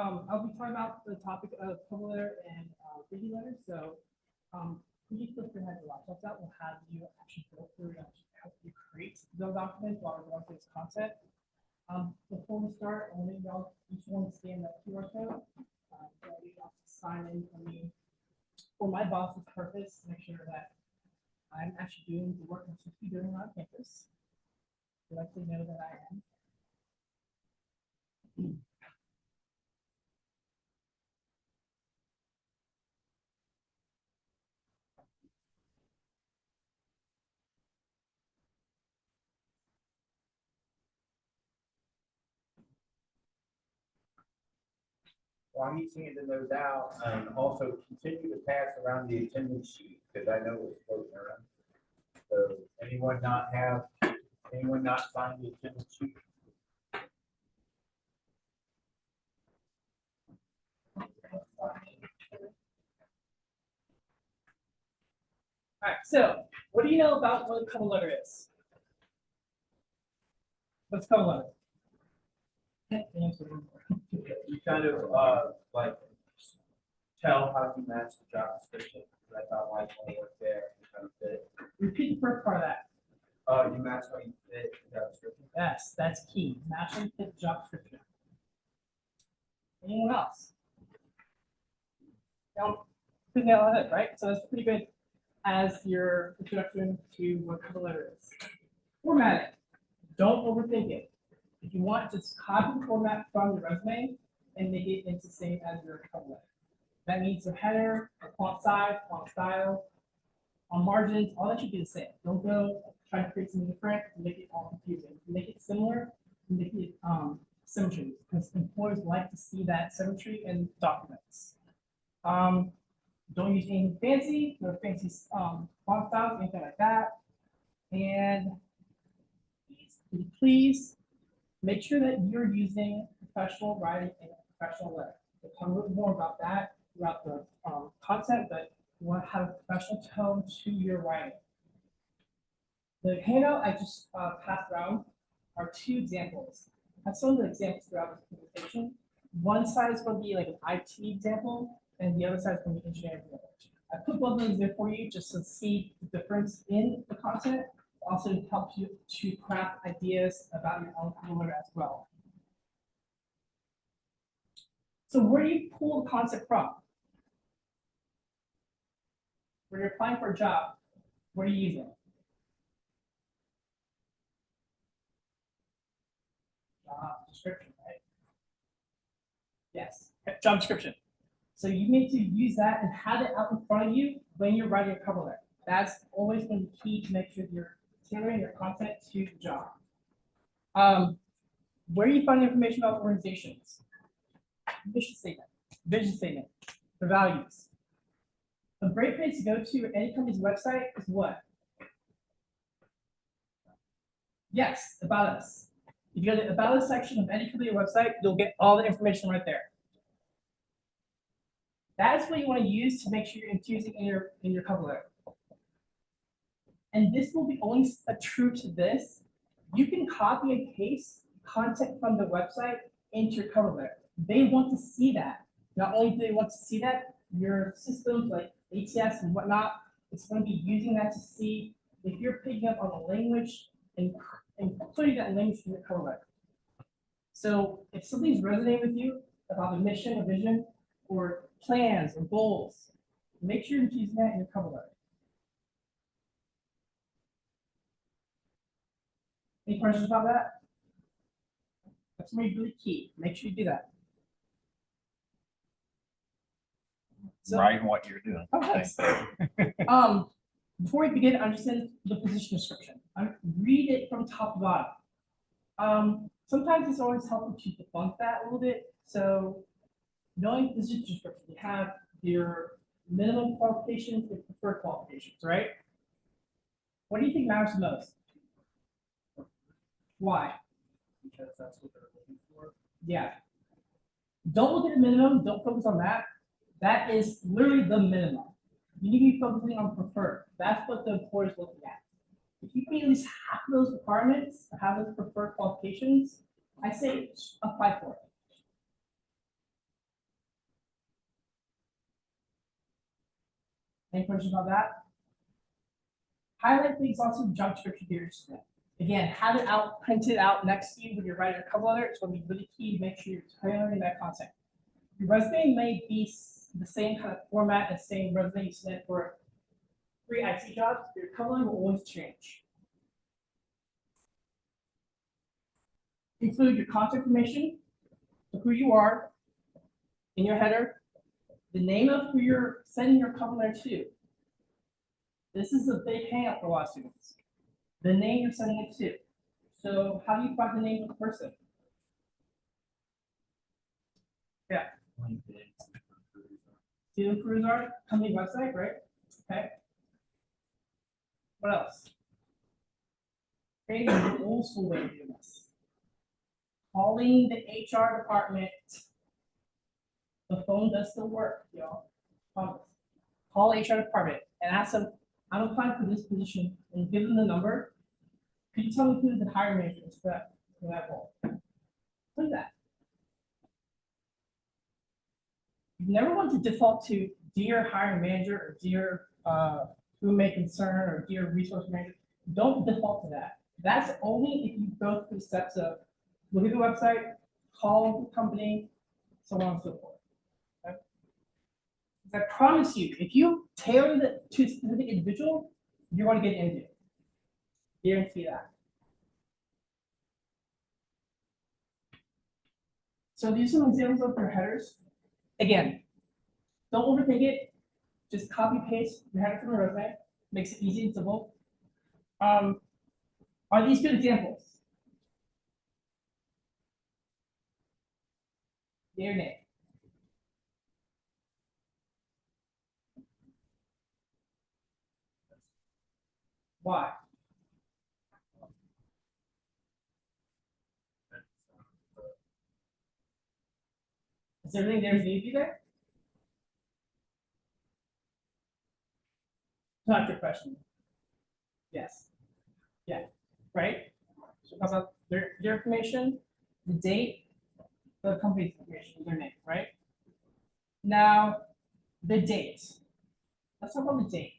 I'll be talking about the topic of cover letter and reading letters. So, please feel free to have your laptops out. We'll have you actually go through and help you create those documents while we're going through this content. Before we start, I'll let y'all each one scan that QR code. So you have to sign in for me for my boss's purpose to make sure that I'm actually doing the work I'm supposed to be doing on campus. So let them know that I am. While he's handing those out, also continue to pass around the attendance sheet, because I know it's floating around. So anyone not sign the attendance sheet? All right, so what do you know about what a cover letter is? What's a cover letter? You kind of, like, tell how you match the job description, because I thought like when I worked there, you kind of fit. Repeat the first part of that. You match how you fit the job description. Yes, that's key. Matching fit job description. Anyone else? No, pretty nail on it, right? So that's pretty good as your introduction to what cover letter is. Formatting. Don't overthink it. If you want, just copy the format from your resume and make it into the same as your cover letter. That means your header, the font size, font style, on margins, all that should be the same. Don't go try to create something different and make it all confusing. Make it similar, make it symmetry, because employers like to see that symmetry in documents. Don't use anything fancy, no fancy font styles, anything like that. And please make sure that you're using professional writing and a professional letter. We'll talk a little more about that throughout the content, but you want to have a professional tone to your writing. The handout I just passed around are two examples. That's some of the examples throughout the presentation. One side is going to be like an IT example, and the other side is going to be engineering example. I put both of those there for you just to see the difference in the content, also to help you to craft ideas about your own cover letter as well. So where do you pull the concept from? When you're applying for a job, what are you using? Job description, right? Yes, job description. So you need to use that and have it out in front of you when you're writing a cover letter. That's always going to be key to make sure you're tailoring your content to the job. Where do you find information about organizations? Mission statement, vision statement, the values. A great place to go to any company's website is what? Yes, about us. If you go to the about us section of any company website, you'll get all the information right there. That's what you want to use to make sure you're infusing in your cover letter. And this will be only true to this. You can copy and paste content from the website into your cover letter. They want to see that. Not only do they want to see that, your systems like ATS and whatnot, it's going to be using that to see if you're picking up on the language and putting that language in your cover letter. So if something's resonating with you about the mission or vision or plans or goals, make sure you're using that in your cover letter. Any questions about that? That's really key. Make sure you do that. So, Writing what you're doing. oh, nice. Before we begin, understand the position description. Read it from top to bottom. Sometimes it's always helpful to debunk that a little bit. So, knowing the position description, you have your minimum qualifications and preferred qualifications, right? What do you think matters the most? Why? Because that's what they're looking for. Yeah. Don't look at the minimum. Don't focus on that. That is literally the minimum. You need to be focusing on preferred. That's what the employer is looking at. If you can at least half of those requirements, have those preferred qualifications, I say apply for it. Any questions about that? Highlight the exhaustive job description to your student. Again, have it out, print it out next to you when you're writing a cover letter. It's going to be really key to make sure you're tailoring that content. Your resume may be the same kind of format as same resume you sent for 3 IT jobs. Your cover letter will always change. Include your contact information, who you are in your header, the name of who you're sending your cover letter to. This is a big hang-up for a lot of students. The name you're sending it to. So how do you find the name of the person? Yeah. See who the careers are? Company website, right? Okay. What else? Creating an old school way of doing this. Calling the HR department. The phone does still work, y'all. Call HR department and ask them, I'm applying for this position, and give them the number. Could you tell me who the hiring manager is for that role? Do that. You never want to default to dear hiring manager or dear who may concern or dear resource manager. Don't default to that. That's only if you go through the steps of look at the website, call the company, so on and so forth. Okay? I promise you, if you tailor it to a specific individual, you're going to get an interview. Guarantee that. So these are some examples of your headers. Again, don't overthink it. Just copy paste your header from the resume. Makes it easy and simple. Are these good examples? Yay or nay? Why? Is everything there to be there? Not your question. Yes. Yeah. Right? So how about their information, the date, the company's information, their name, right? Now, the date. Let's talk about the date.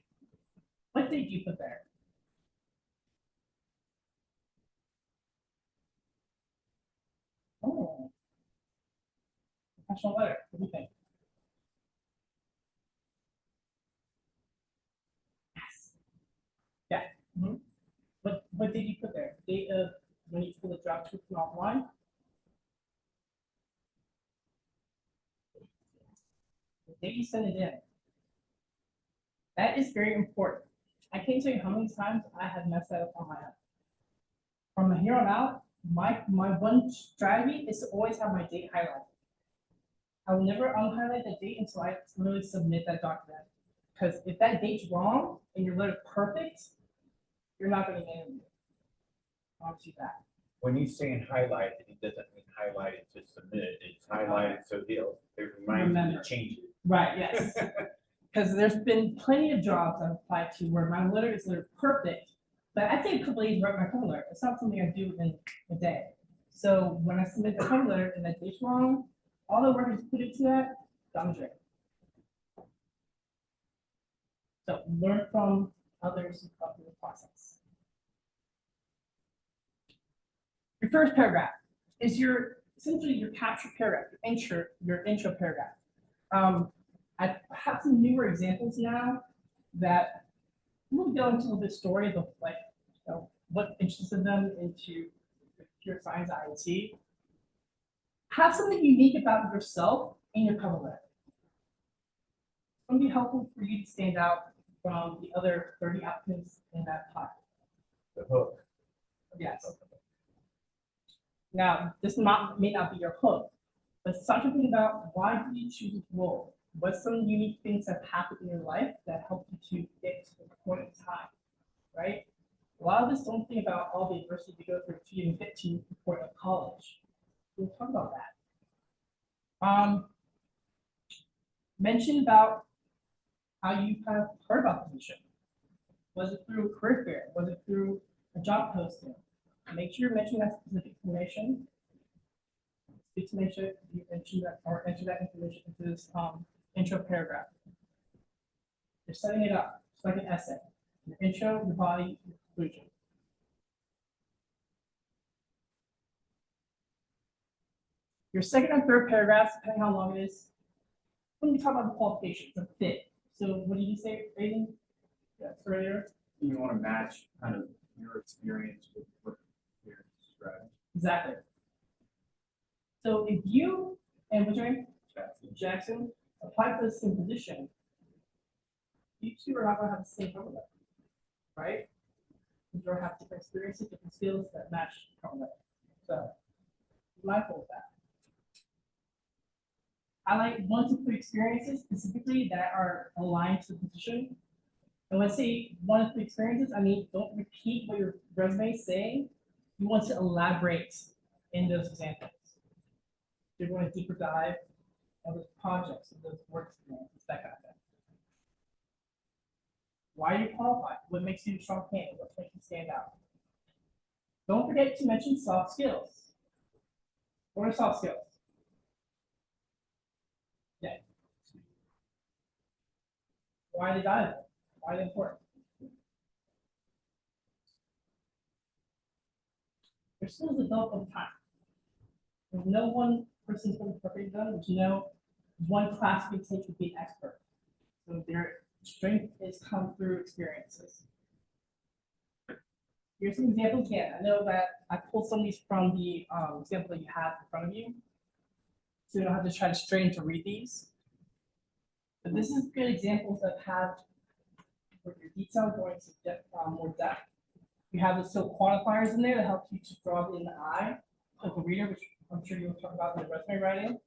What date do you put there? Oh. Professional letter. What do you think? Yes. Yeah. Mhm. What did you put there? Date of when you pull the job description offline? The date you send it in. That is very important. I can't tell you how many times I have messed that up on my own. From here on out, my one strategy is to always have my date highlighted. I will never unhighlight the date until I really submit that document. Because if that date's wrong and your letter's perfect, you're not going to get it. I'll see that. When you saying highlight, it doesn't mean highlighted to submit, it's highlighted so it reminds you to change it. Right, yes. Because there's been plenty of jobs I've applied to where my letter is perfect, but I take a couple days to write my cover letter. It's not something I do in a day. So when I submit the cover letter and that date's wrong, all the work is put into that, done drain. So learn from others through the process. Your first paragraph is essentially your capture paragraph, your intro paragraph. I have some newer examples now that we'll go into a little bit story of like what interested them into computer science IT. Have something unique about yourself in your cover letter. It's going to be helpful for you to stand out from the other 30 applicants in that pot. The hook. Yes. Now, this may not be your hook, but start to think about why did you choose this role? What's some unique things that happened in your life that helped you to get to the point in time, right? A lot of us don't think about all the adversity we go through to even get to the point of college. We'll talk about that. Mention about how you kind of heard about the position. Was it through a career fair? Was it through a job posting? Make sure you mention that specific information. Speak to make sure you mention that or enter that information into this intro paragraph. You're setting it up. It's like an essay. Your intro, your body, your conclusion. Your second and third paragraphs, depending how long it is, when we talk about the qualifications, the fit. So what did you say, Aiden? Yeah, earlier. You want to match kind of your experience with what you're describing. Exactly. So if you and what's your name? Jackson apply for the same position, you two are not going to have the same cover letter, right? You're going to have different experiences, different skills that match cover letter. So be mindful of that. I like 1 to 3 experiences specifically that are aligned to the position. And when I say 1 to 3 experiences, I mean don't repeat what your resume is saying. You want to elaborate in those examples. You're going to deeper dive on those projects, and those work experiences, that kind of thing. Why are you qualified? What makes you a strong candidate? What makes you stand out? Don't forget to mention soft skills. What are soft skills? Yeah. Why are they valuable? Why are they important? Your skills develop over time. There's no one person's going to perfect them. There's no one class you can take to be an expert. So their strength is come through experiences. Here's some examples again. I know that I pulled some of these from the example that you have in front of you. So you don't have to try to strain to read these. But this is good examples that have where your detail going to depth, more depth. You have the SIL quantifiers in there that help you to draw it in the eye of the reader, which I'm sure you'll talk about in the resume writing.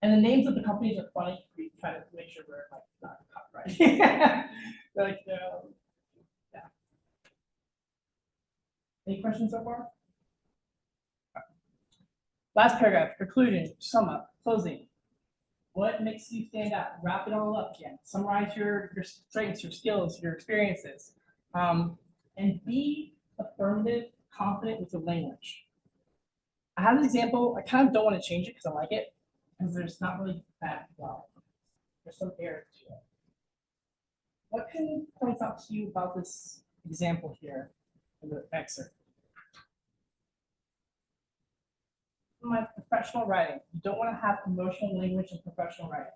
And the names of the companies are funny. We try to make sure we're like not copyrighted. Like, yeah. Any questions so far? Last paragraph, conclusion, sum up, closing. What makes you stand out? Wrap it all up again. Summarize your strengths, your skills, your experiences. And be affirmative, confident with the language. I have an example. I kind of don't want to change it because I like it, because there's not really that well. There's some error to it. What can you point out to you about this example here in the excerpt? In my professional writing, you don't want to have emotional language in professional writing.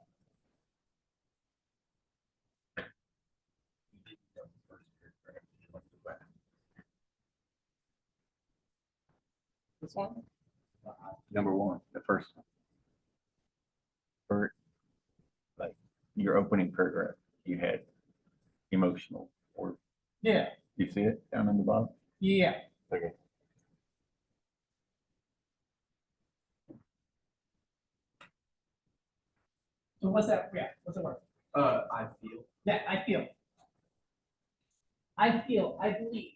This one? Number 1, the first one. For like your opening paragraph, you had emotional, or Yeah. you see it down in the bottom? Yeah. Okay. So what's that? Yeah. What's the word? I feel. Yeah, I feel. I feel, I believe,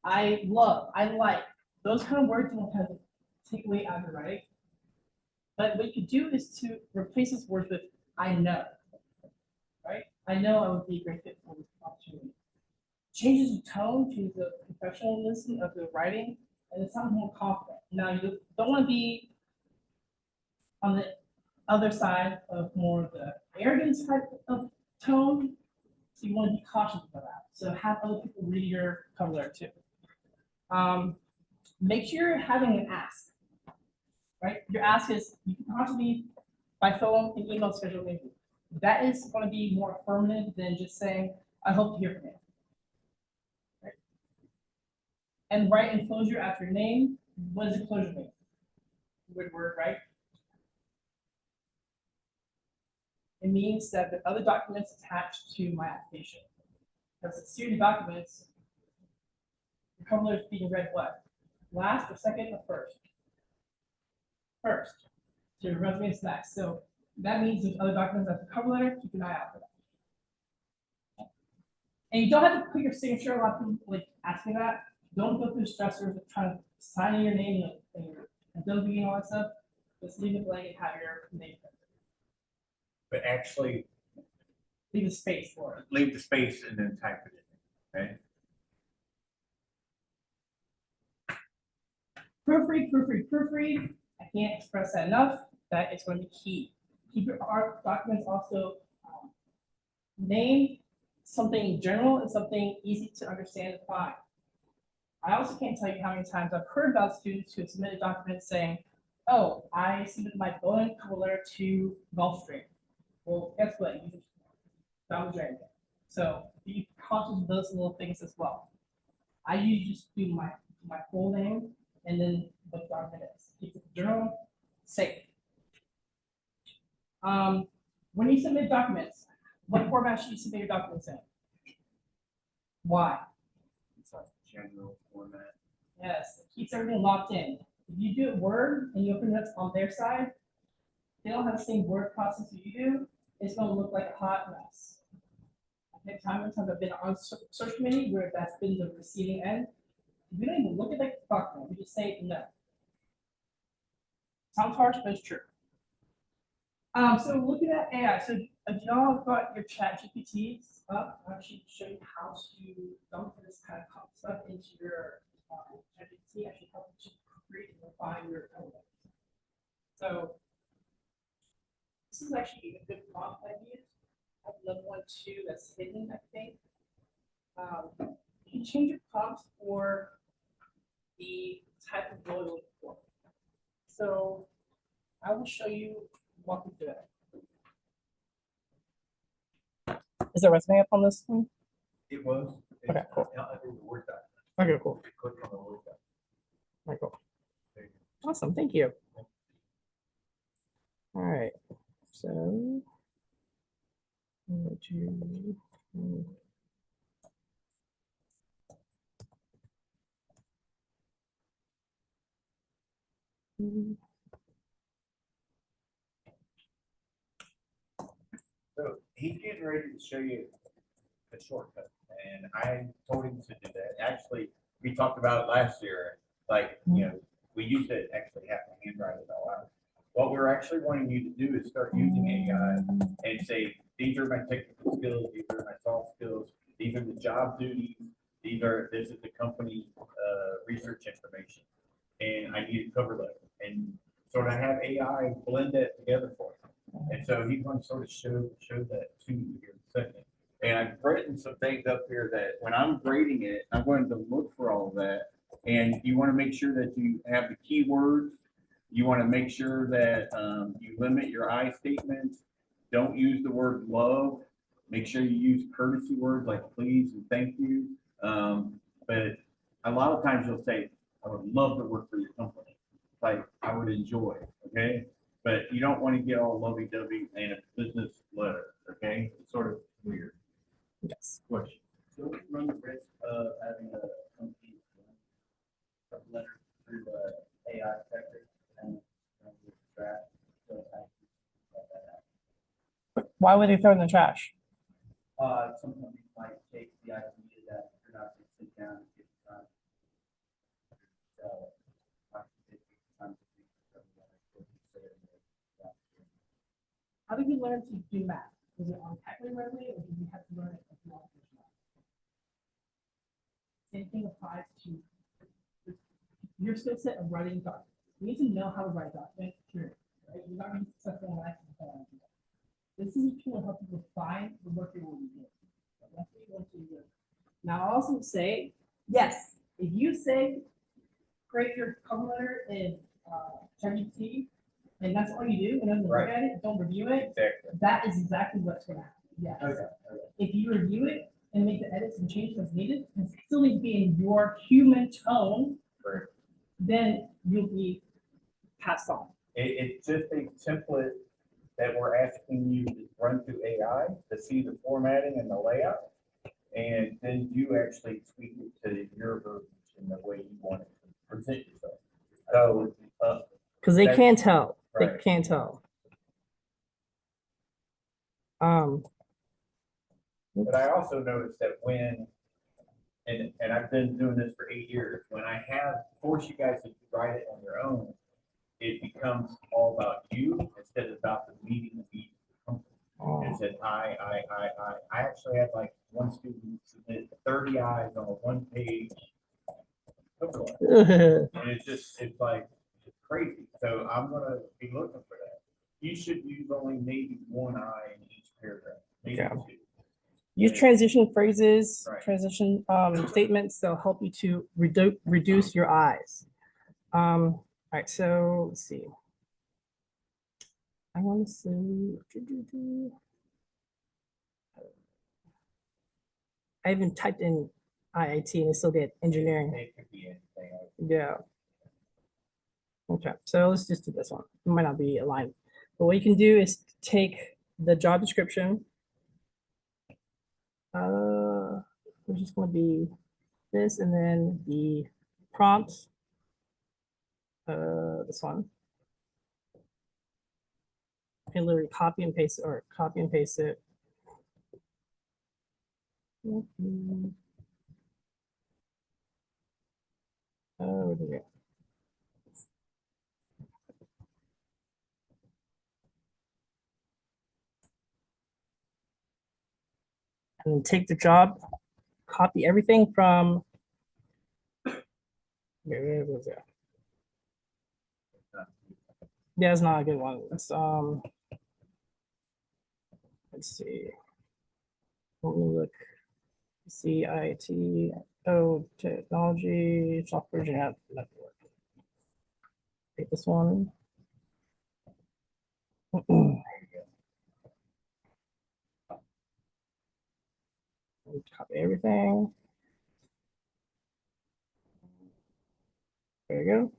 I love, I like. Those kind of words will kind of take away out of the writing. But what you could do is to replace this word with I know. Right? I know I would be a great fit for this opportunity. Changes the tone to the professionalism of the writing, and it sounds more confident. Now you don't want to be on the other side of more of the arrogance type of tone. So you want to be cautious about that. So have other people read your cover letter too. Make sure you're having an ask, right? Your ask is, you can possibly by phone and email schedule maybe. That is going to be more affirmative than just saying, I hope to hear from you. Right? And write in closure after your name. What does the closure mean? Good word, right? It means that the other documents attached to my application. Because it's series of documents, the cover letter is being read what? Last or second or first? First. So your resume is next. So that means there's other documents at the cover letter, keep an eye out for that. And you don't have to put your signature. A lot of people like ask me that. Don't go through the stressors of trying to sign your name and your Adobe and all that stuff. Just leave it blank and have your name. But actually Leave a space for it. leave the space and then type it in, okay? Proofread, proofread, proofread. I can't express that enough. That is going to be key. Keep your art documents also name something general and something easy to understand and find. I also can't tell you how many times I've heard about students who have submitted documents saying, oh, I submitted my Boeing cover letter to Gulfstream. Well, guess what? You just found the drain. So be conscious of those little things as well. I usually just do my full name and then what the document is. Keep it general, safe. When you submit documents, what format should you submit your documents in? Why? It's like general format. Yes, it keeps everything locked in. If you do it Word and you open it up on their side, they don't have the same word process that you do. It's gonna look like a hot mess. Okay, time and time I've been on search committee where that's been the receiving end. We don't even look at the document, we just say no. Sounds harsh, but it's true. So looking at AI, so if y'all got your chat GPTs up, I'll actually show you how to dump this kind of stuff into your chat GPT, actually help you to create and refine your elements. So this is actually a good prompt I used. I have another one too that's hidden, I think. You can change your prompts for the type of role you're looking for. So I will show you, walk you through it. Is there a resume up on this one? It was. Okay, cool. I think the Word document. Okay, cool. Click on the Word document. Okay, cool. There you go. Awesome, thank you. All right, so. So he's getting ready to show you a shortcut, and I told him to do that. Actually, we talked about it last year, like, we used to actually have to handwrite it all out. What we're actually wanting you to do is start using AI and say, these are my technical skills, these are my soft skills, these are the job duties, this is the company research information, and I need a cover letter, and sort of have AI blend that together for you. And so he's going to sort of show that to you here in a second. And I've written some things up here that when I'm grading it, I'm going to look for all of that. And you want to make sure that you have the keywords. You want to make sure that you limit your I statements. Don't use the word love. Make sure you use courtesy words like please and thank you. But a lot of times you'll say, I would love to work for your company. Like I would enjoy, okay? But you don't want to get all lovey-dovey in a business letter, okay? It's sort of weird. Yes. Question. Don't run the risk of having a company letter through the AI sector and draft. Why would they throw it in the trash? Some companies might take the idea that you're not going to sit down and get time. How did you learn to do math? Was it on Kaggle readily, or did you have to learn it from math? Same thing applies to your skill set of writing documents. You need to know how to write a document, period. Right? You're not going to be successful in life if you don't do that. This is a tool to help you refine the work you will be doing. That's what you want to do. Now, I'll also say, yes, if you say, create your cover letter in ChatGPT, and that's all you do, and then look Right. at it, don't review it, Exactly. that is exactly what's going to happen. Yes. Okay. If you review it and make the edits and changes as needed, and still need to be in your human tone, Correct. then you'll be passed on. It's just a template that we're asking you to run through AI to see the formatting and the layout. And then you actually tweak it to your version in the way you want it to present yourself. So, Because they That- can't tell. They right. can't tell. But I also noticed that when, and I've been doing this for 8 years, when I force you guys to write it on your own, it becomes all about you instead of about the meeting of each company. It said I actually had like one student submit 30 eyes on a 1-page cover letter. And it's like, it's crazy. So I'm gonna be looking for that. You should use only maybe one eye in each paragraph, maybe Yeah. two. Use transition phrases, Right. transition statements, they'll help you to reduce your eyes. All right, so let's see. I want to see. I even typed in IIT and it still did engineering. It could be anything. Yeah. Okay, so let's just do this one. It might not be aligned. But what you can do is take the job description. Which is going to be this and then the prompt. This one. You can literally copy and paste it or copy and paste it. Where did it go? And take the job, copy everything from. Where was it? Yeah, it's not a good one. Let's see. Let me look. CIT, technology, software engineering network. Take this one. Copy everything. There you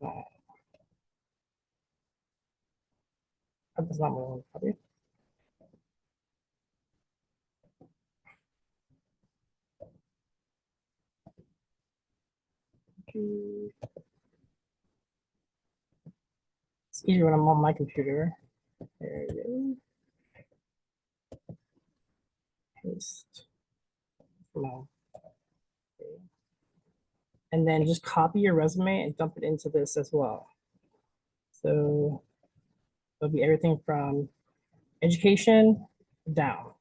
go. That's not what I want to copy. It's easier when I'm on my computer. There you go. Paste. No. Okay. And then just copy your resume and dump it into this as well. So it'll be everything from education down.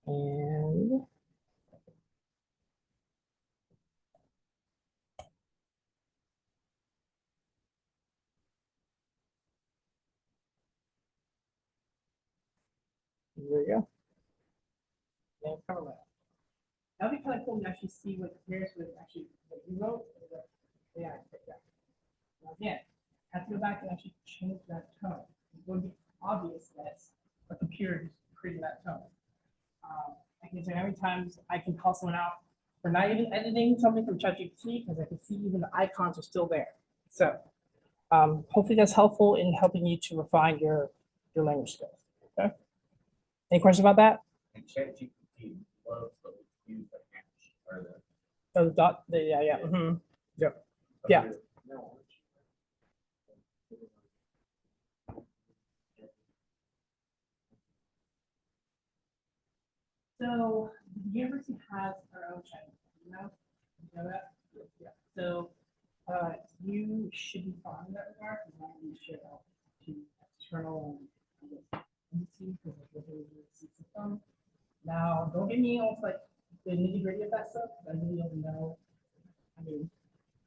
And there you go. And cover that. That'd be kind of cool to actually see what compares with actually what you wrote. Yeah, now again, have to go back and actually change that tone. It would be obvious that a computer is creating that tone. I can say how many times I can call someone out for not even editing something from ChatGPT because I can see even the icons are still there. So hopefully that's helpful in helping you to refine your language skills. Okay. Any questions about that? And ChatGPT loves to use the hash or the. Oh, the dot, yeah. Mhm. Yeah. So the university has our own channel, you know that? Yeah. So you should be fine in that regard, because we share out to external entities because of the university system. Now, don't get me on like the nitty gritty of that stuff. I really don't know. I mean,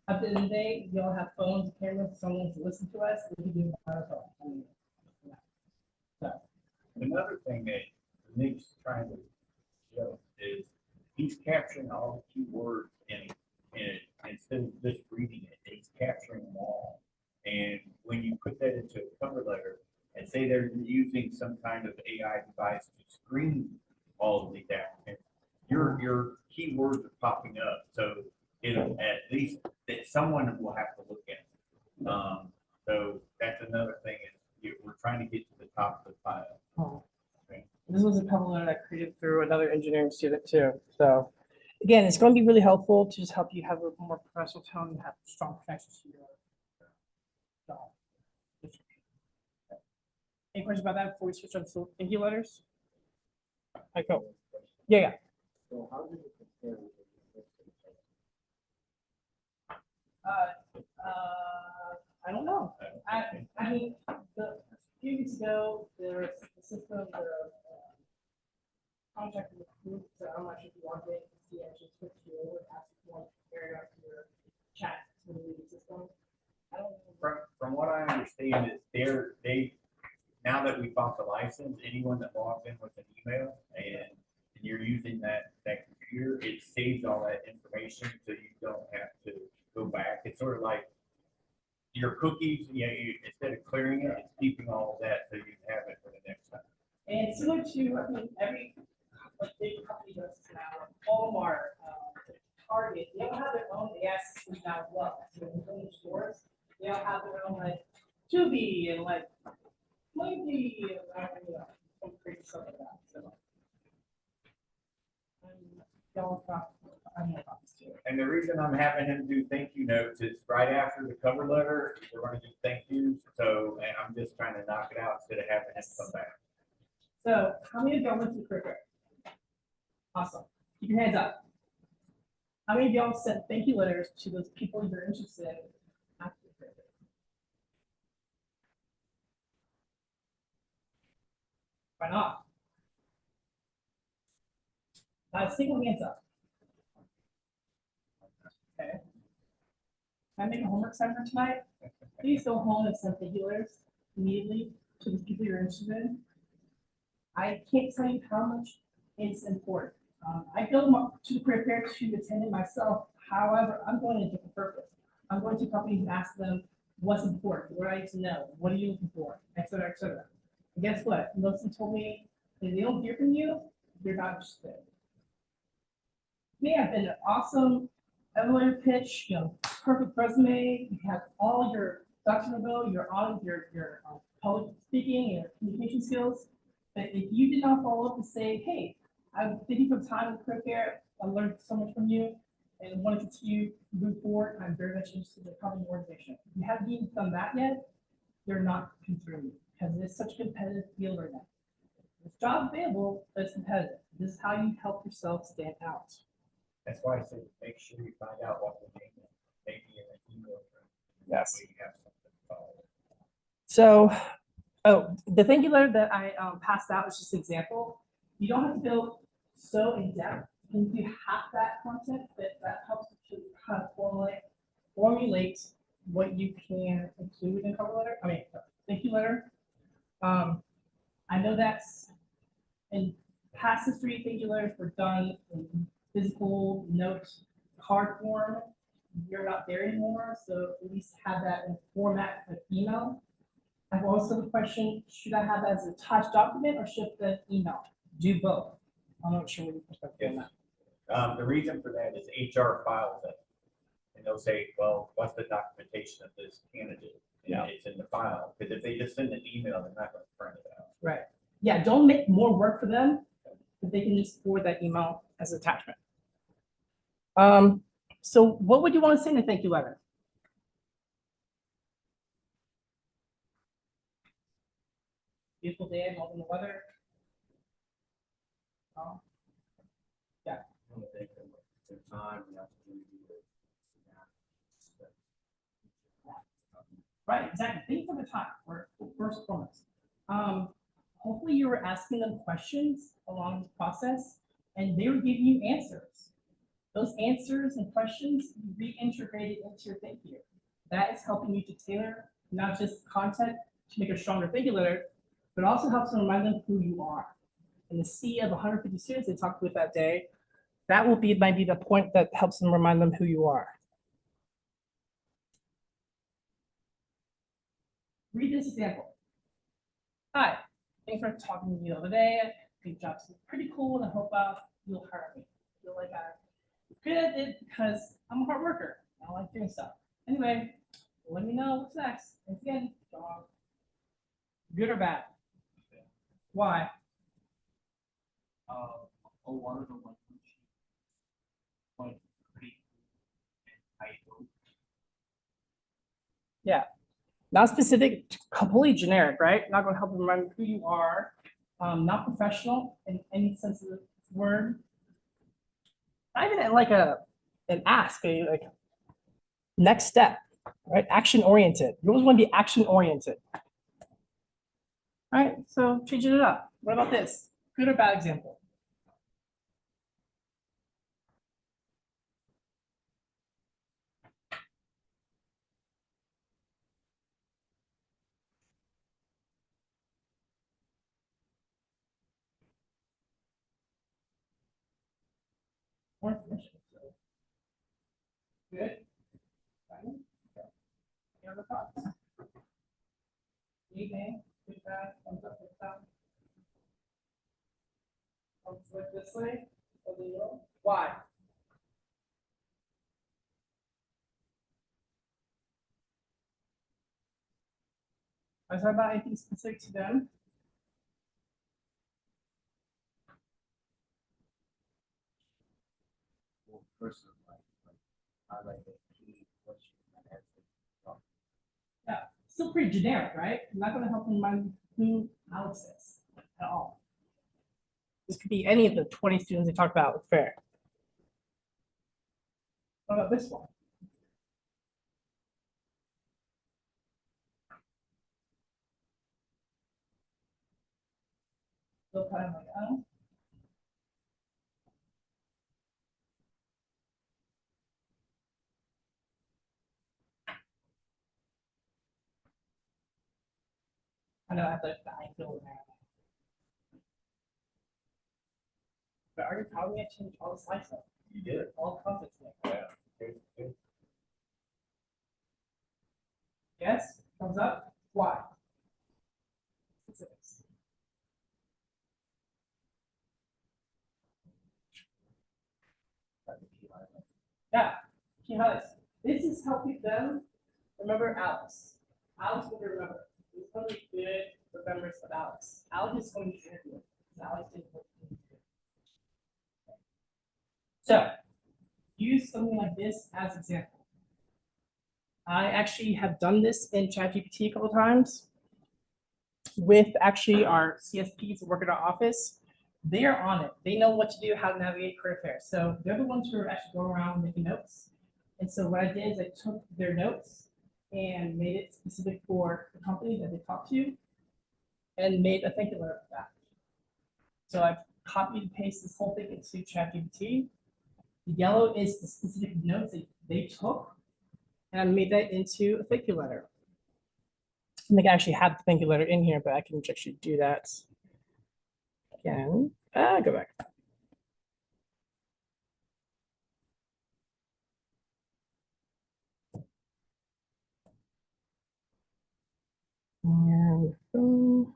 at the end of the day, we all have phones, cameras, someone to listen to us. We can do it on our phone. I mean, yeah. So. Another thing that Nick's trying to show is he's capturing all the keywords and instead of just reading it, he's capturing them all. And when you put that into a cover letter and say they're using some kind of AI device to screen all of these applicants, your keywords are popping up. So it'll at least that someone will have to look at it. So that's another thing is we're trying to get to the top of the pile. Oh. This was a cover letter I created through another engineering student too. So again, it's going to be really helpful to just help you have a more professional tone and have strong connections to your job. Any questions about that before we switch on to thank you letters? I go. Yeah. So how does it compare with the I don't know. I mean, a few weeks ago, there was a system, contract with group, so I'm not sure if you want to see actually switch you over, ask if you want to compare it out to your chat to the meeting system. I don't know. From what I understand is now that we bought the license, anyone that logs in with an email and you're using that computer, it saves all that information so you don't have to go back. It's sort of like your cookies, instead of clearing it, it's keeping all of that so you have it for the next time. And similar to, I mean, every like big company does this now, like Walmart, Target, they all have their own AS system now as well. So in the stores, they all have their own like Tubi and like Flaky and some crazy stuff like that. So. I'm not too. And the reason I'm having him do thank you notes is right after the cover letter, we're gonna do thank yous. So, and I'm just trying to knock it out instead of having him come back. So how many of y'all went to the career fair? Awesome. Keep your hands up. How many of y'all sent thank you letters to those people you're interested in after the career fair? Why not? Not a single hands up. Okay. Can I make a homework assignment tonight? Please go home and send thank you letters immediately to the people you're interested in. I can't tell you how much it's important. I go to the career fair to attend it myself. However, I'm going in a different purpose. I'm going to companies and ask them what's important, what I need to know, what are you looking for, et cetera, et cetera. And guess what? Most of them told me if they don't hear from you, you're not interested. May have been an awesome elevator pitch, perfect resume. You have all your ducks in a row. You're on your public speaking, your communication skills. But if you did not follow up and say, "Hey, I'm thinking for time in career fair. I learned so much from you, and want to continue to move forward. I'm very much interested in the company organization." If you haven't even done that yet, they're not considering you because it's such a competitive field right now. This job available, but it's competitive. This is how you help yourself stand out. That's why I said, make sure you find out what the name is, maybe in an email. Yes. So you have something to follow. So, the thank you letter that I passed out is just an example. You don't have to go so in depth. You can do half that content, but that helps to kind of formulate what you can include in cover letter. I mean, thank you letter. I know that's in past history, thank you letters were done in physical note card form. You're not there anymore, so at least have that in format of email. I've also have a question, should I have that as a attached document or should it be an email? Do both. I'm not sure what your perspective on that. The reason for that is HR files it. And they'll say, well, what's the documentation of this candidate? And Yeah. it's in the file, because if they just send an email, they're not gonna print it out. Right. Yeah, don't make more work for them, but they can just forward that email as an attachment. So what would you want to say in a thank you letter? Beautiful day, I'm loving the weather. I want to thank them for their time and the opportunity to. Right, exactly. Thank you for the time, first and foremost. Hopefully you were asking them questions along this process and they were giving you answers. Those answers and questions you reintegrated into your thank you. That is helping you to tailor not just content to make a stronger thank you letter, but also helps to remind them who you are. In the sea of 150 students they talked with that day, that will be might be the point that helps them remind them who you are. Read this example. Hi, thanks for talking to me the other day. I think job's pretty cool and I hope you'll hire me. I feel like I'm good at it because I'm a hard worker. I like doing stuff. Anyway, let me know what's next. Thanks again, John. Good or bad? Why? A lot of the language. Like, pretty. And I hope. Yeah. Not specific, completely generic, right? Not going to help them remember who you are. Not professional in any sense of the word. Not even like an ask, like next step, right? Action oriented. You always want to be action oriented. All right, so changing it up. What about this? Good or bad example? More information. So. Good. Fine. Okay. Any other thoughts? Evening, good bad, thumbs up, thumbs down. Thumbs like this way, or the yellow. Why? I was talking about anything specific to them. Well, first of all, I like the key question that has to talk. Still pretty generic, right? I'm not gonna help them mind who Alex is at all. This could be any of the 20 students they talked about with fair. What about this one? Still kind of like, oh. I know I have like the I feel now. But are you probably gonna change all the slides up? You did. All content today? Yeah. Good, good. Yes? Thumbs up? Why? Specifics. That's the key highlight. Yeah, key highlights. This is helping them remember Alex. Alex will remember. It's going to be good remembrance of Alex. Alex is going to be interviewed. Alex didn't work. So, use something like this as an example. I actually have done this in ChatGPT a couple times with actually our CSPs who work at our office. They are on it. They know what to do, how to navigate career fair. So they're the ones who are actually going around making notes. And so what I did is I took their notes and made it specific for the company that they talked to and made a thank you letter for that. So I've copied and pasted this whole thing into ChatGPT. The yellow is the specific notes that they took, and I made that into a thank you letter. I think I actually have the thank you letter in here, but I can actually do that again. Go back. And boom.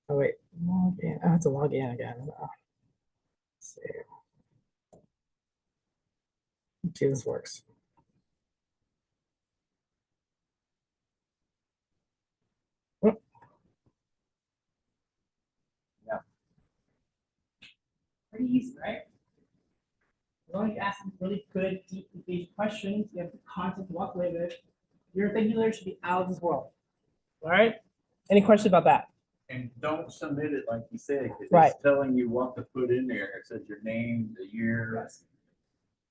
Oh wait, log in. I have to log in again. Let's see. See if this works. Oh. Yeah. Pretty easy, right? As long as you ask them really good, deep, engaged questions, you have the content to walk away with, your thank you letter should be out of this world. All right? Any questions about that? And don't submit it like you said, because Right. it's telling you what to put in there. It says your name, the year. Yes.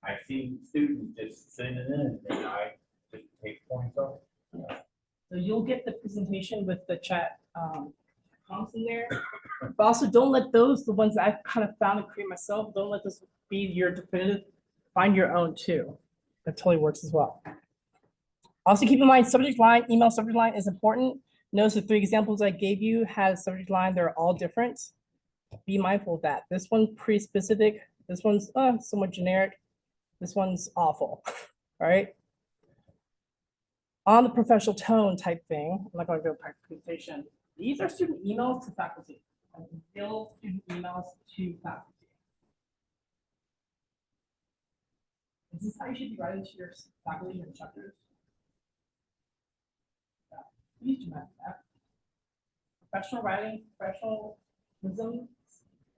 I've seen students just send it in, and I just take points off. So you'll get the presentation with the chat prompts in there. But also don't let those, the ones that I've kind of found and create myself, don't let this be your definitive. Find your own too. That totally works as well. Also keep in mind, subject line, email subject line is important. Notice the 3 examples I gave you has subject line, they're all different. Be mindful of that. This one's pretty specific. This one's somewhat generic. This one's awful, all right? On the professional tone type thing, I'm not going to go back to presentation. These are student emails to faculty. Real student emails to faculty. Is this how you should be writing to your faculty and instructors? Yeah, please do that. Professional writing, professionalism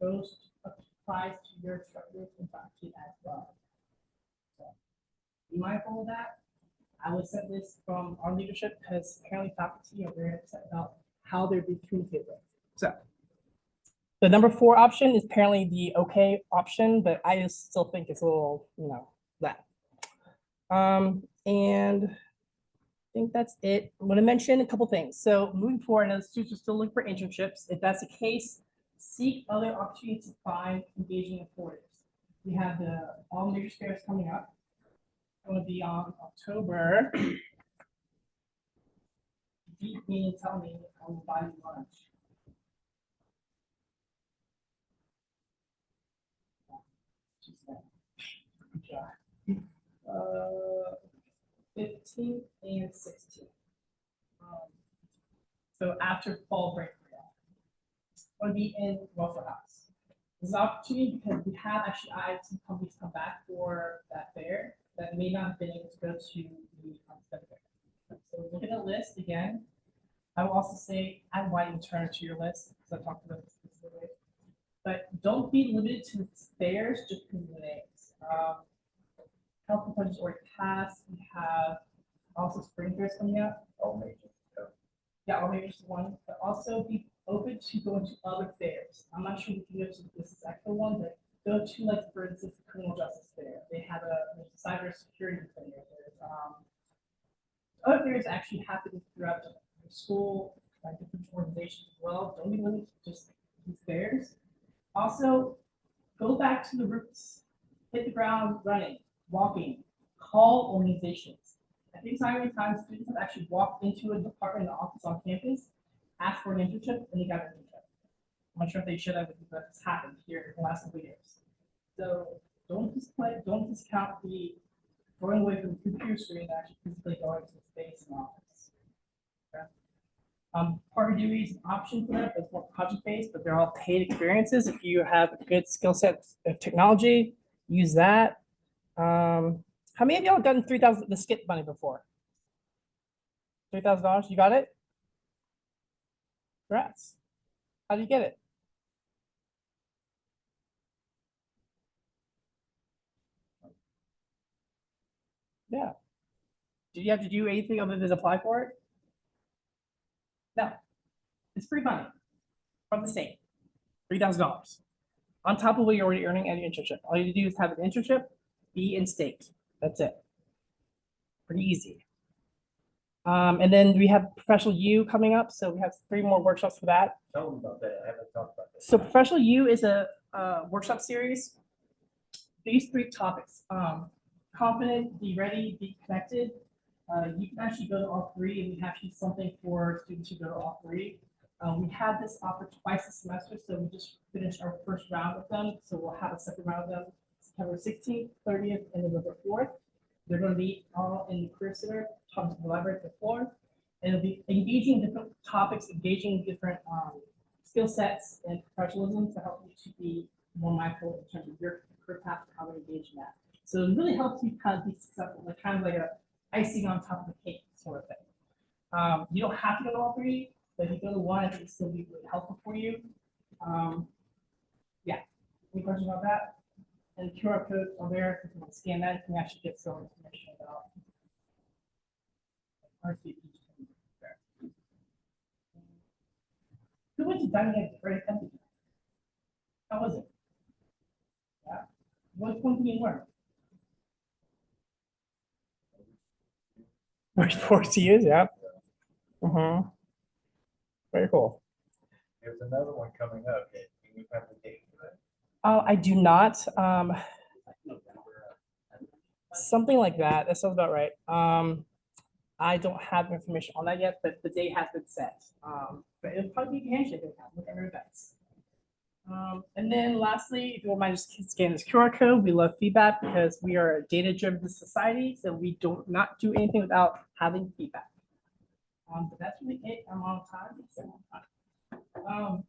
goes applies to your instructors and faculty as well. So be mindful of that. I would set this from our leadership because apparently faculty are very upset about how they're being communicated with. So the number 4 option is apparently the okay option, but I just still think it's a little, that. And I think that's it. I'm going to mention a couple things. So moving forward, I know the students are still looking for internships. If that's the case, seek other opportunities to find engaging employers. We have the All Majors Fairs coming up. It's going to be on October. Beat me and tell me I will buy you lunch. 15th and 16th. So after fall break, going to be in Waffle House. This is an opportunity because we have actually had some companies come back for that fair that may not have been able to go to the Homestead Fair. So look at the list again. I will also say I want you to turn to your list because I talked about this specifically. But don't be limited to fairs just because of the names. Health appointments already passed. We have also spring fairs coming up. All major. So, Yeah, or maybe just one, but also be open to going to other fairs. I'm not sure if you go to this actual one, but go to like, for instance, the criminal justice fair. They have there's a cyber security fair. There's other fairs actually happen throughout the school, like different organizations as well. Don't be limited to just these fairs. Also, go back to the roots. Hit the ground running, walking, call organizations. I think so many times students have actually walked into a department or office on campus, asked for an internship, and they got an internship. I'm not sure if they should have, but it's happened here in the last couple of years. So don't discount the going away from the computer screen and actually physically going to the space and office. Okay? Partner duty is an option for that, but it's more project-based, but they're all paid experiences. If you have a good skill set of technology, use that. How many of y'all done 3,000 the skip money before? $3,000, you got it? Congrats. How do you get it? Yeah. Did you have to do anything other than apply for it? No. It's free money from the state. $3,000. On top of what you're already earning at your internship. All you have to do is have an internship, be in state. That's it. Pretty easy. And then we have Professional U coming up, so we have 3 more workshops for that. tell them about that. I haven't talked about that. So Professional U is a workshop series. These 3 topics, confident, be ready, be connected. You can actually go to all 3, and we have actually something for students who go to all 3. We had this offer twice this semester, so we just finished our first round with them. So we'll have a second round of them September 16th, 30th, and November 4th. They're going to be all in the Career Center, talking to the library at the floor. And it'll be engaging different topics, engaging different skill sets and professionalism to help you to be more mindful in terms of your career path and how to engage in that. So it really helps you kind of be successful, like kind of like a icing on top of the cake sort of thing. You don't have to go to all 3, but if you go to one, I think it's still be really helpful for you. Yeah, any questions about that? And the QR codes are there. If you want to scan that, you can actually get some information about RCP. Who went to dining at the very company? How was it? Yeah. What company you learn? Force years, yeah. Mm-hmm. Very cool. There's another one coming up. Do you have the date for that? I do not. Something like that. That sounds about right. I don't have information on that yet, but the date has been set. But it'll probably be handshake account with every events. And then lastly, if you don't mind just scan this QR code, we love feedback because we are a data-driven society, so we do not do anything without having feedback. But that's really it. I'm on time. So,